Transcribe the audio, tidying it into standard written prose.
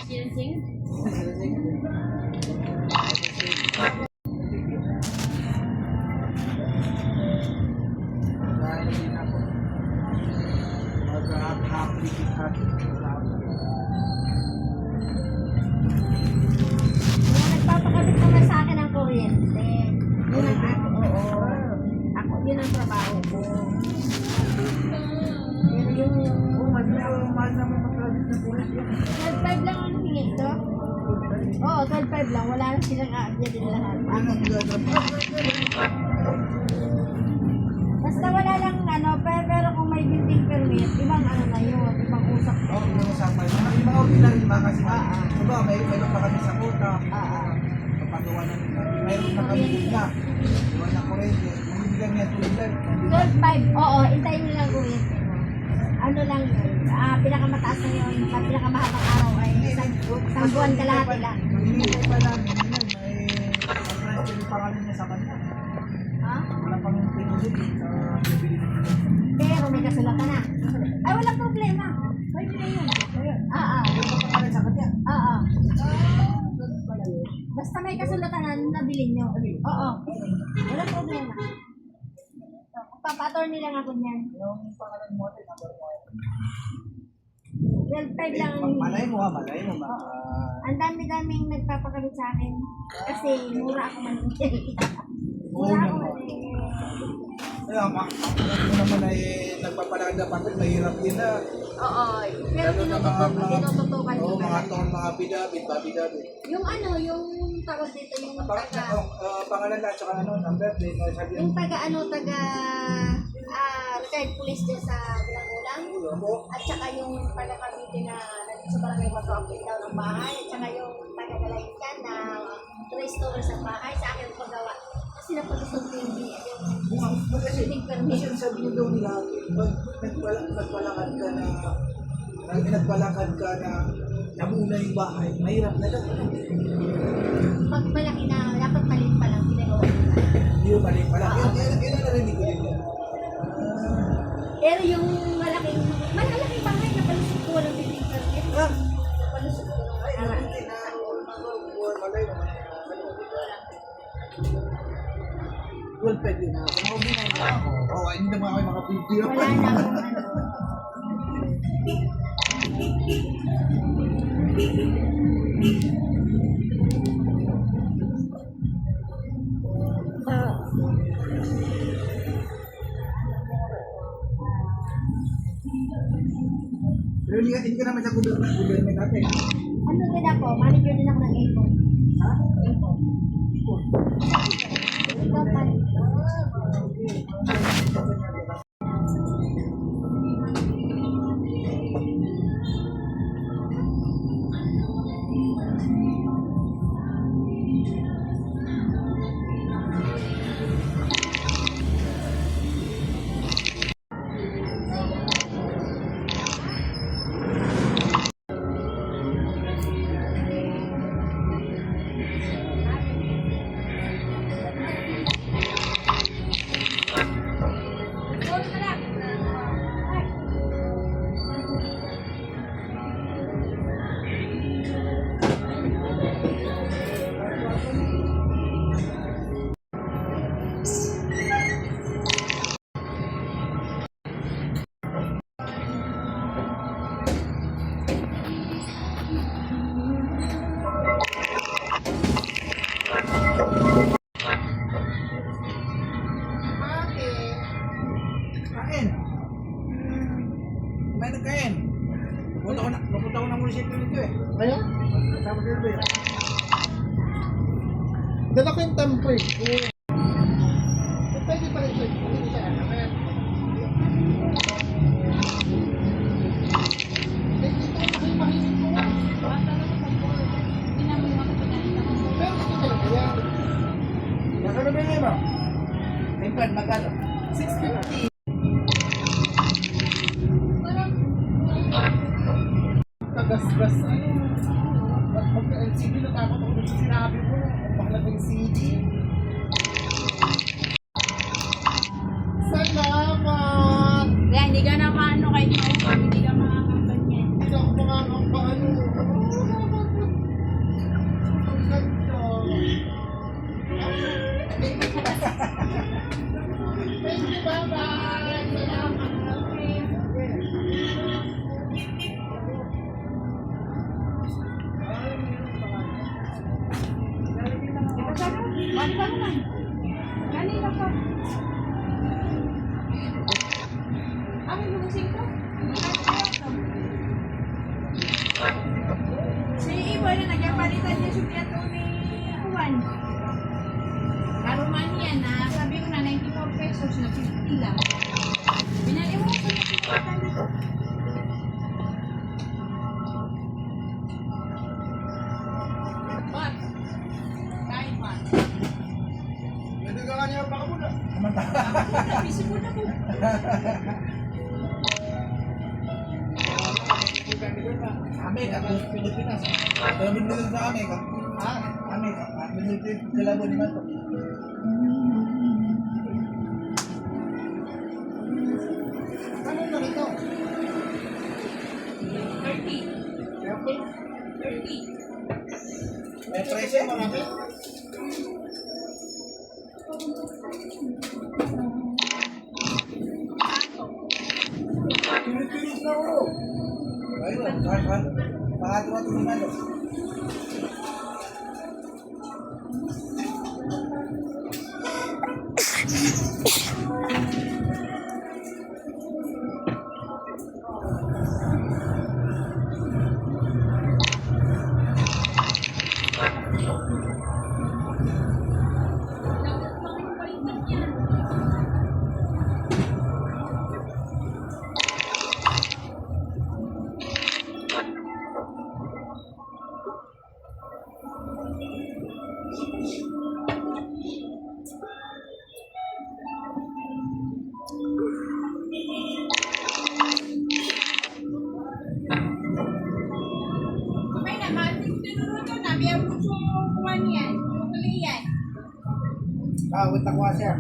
Ginseng? Nagpapakabit naman sa akin ng kuryente. Yun ang ako, oo. Ako, yun ang trabaho ko. Pero yung... mahal naman magkabit ng kuryente. 12.5 lang ang hingin ko? Oo, 12.5 lang. Wala na silang aagya din lahat. Basta wala lang ano, pero kung may building permit, ibang ano na yun, ibang usap na Oo, yun. yung usapan. Yung mga ordinary mga kasi diba, mayroon pa kami sa kota. Kapagawa na mayroon na kami na. Diba na kuryente. Mamibigyan niya tulad. 12.5, oo, intayin nyo lang kuryente mo. Ano lang yun, pinakamataas na yun, pinakamahabang araw ay isang buwan kalahati lang. Hinihintay pa namin yun. May transfer yung pangalan niya sa kanya. Ha? Wala pang pinulit sa bibili na niya. Pero may kasulatan na. Ay, walang problema. Pwede na yun. Yung pangalan sa kanya. Basta may kasulatan na nabilin nyo. Oo. Walang problema. Papatorni lang ako niyan. Yung pangalan mo rin, number 12.5 lang ang Malay hingin. malay mo. Ang dami-daming nagpapakabit sa akin. Kasi mura ako maningil. Oo Mura ako naman. maningil. Kaya ako naman ay nagpapalagda pa rin, mahirap din na. Oo. Pero tinututukan ko. Oo, mga taon, mga bidabit, babidabit. Yung ano, yung tawag dito, yung taga... Pangalan lahat, tsaka ano, number, din, sabi Yung taga retired police din sa Bilangulang. At saka yung taga Cavite na nandito sa barangay Matuapin daw ng bahay. At saka yung taga Galaykan na restore sa bahay. Sa akin paggawa. Kasi napagusog ko yung building permit. Kasi sabi niyo daw nila, pag nagpalakad ka na, nagpalakad ka na, namuna yung bahay, mahirap na lang. Pag malaki na, dapat maliit pa lang. Pinagawa nila. Hindi yung mali pala. Yun ang narinig ko din yan. Pero yung malaking bahay na palusog ko walang building permit. Palusog ko ng Ay, araw. hindi na, malay mo. Well, pwede na. Kung ako na ako. Oo, hindi naman ako makapipiro. Wala na akong ano. Pero hindi ka naman sa gobyerno natin. Ano din ako? Manager din ako ng Avon. Ha? Avon. Ikaw pa. Kain. May nagkain. Napunta ko ng munisipyo nito eh. Ayun, Kasama sila ba yun? dala ko yung tempo eh. Pwede pa rin siya. Pwede siya. Kaya, dito ko pakipahisin ko. Pero dito talaga yan. Magkano ba yun ba? Tempan, magkano? 650. Kagas-gas. Pag-LCD natakot ako sa sinabi ko. Bakla ng CD. Salamat! Kaya hindi ka na maano kahit maupo, hindi ka makakaganyan. Hindi ako makakapaano. Kanina naman. Kanina pa. Ako lumusing ko. Si Ibo na nagpapalitan niya sa piyato ni Juan. Karuman yan na sabi ko na 94 pesos na 50 lang. Binali mo ko na pinalitan dito. What? Kain pa. Hindi ka kanya baka muna. Busy mo na po. Kami, ako Pilipinas. Pero binili sa kami, Ha? kami, binili sila po naman to. Ano na ito? 30. 30. May presyo? Marami? Pilipinas na ulo. Ayun, kahit pangatlo ito naman to. Okay na, tinuro na. Biya mo sa kuwan yan. Tuloy yan. Wait ako siya.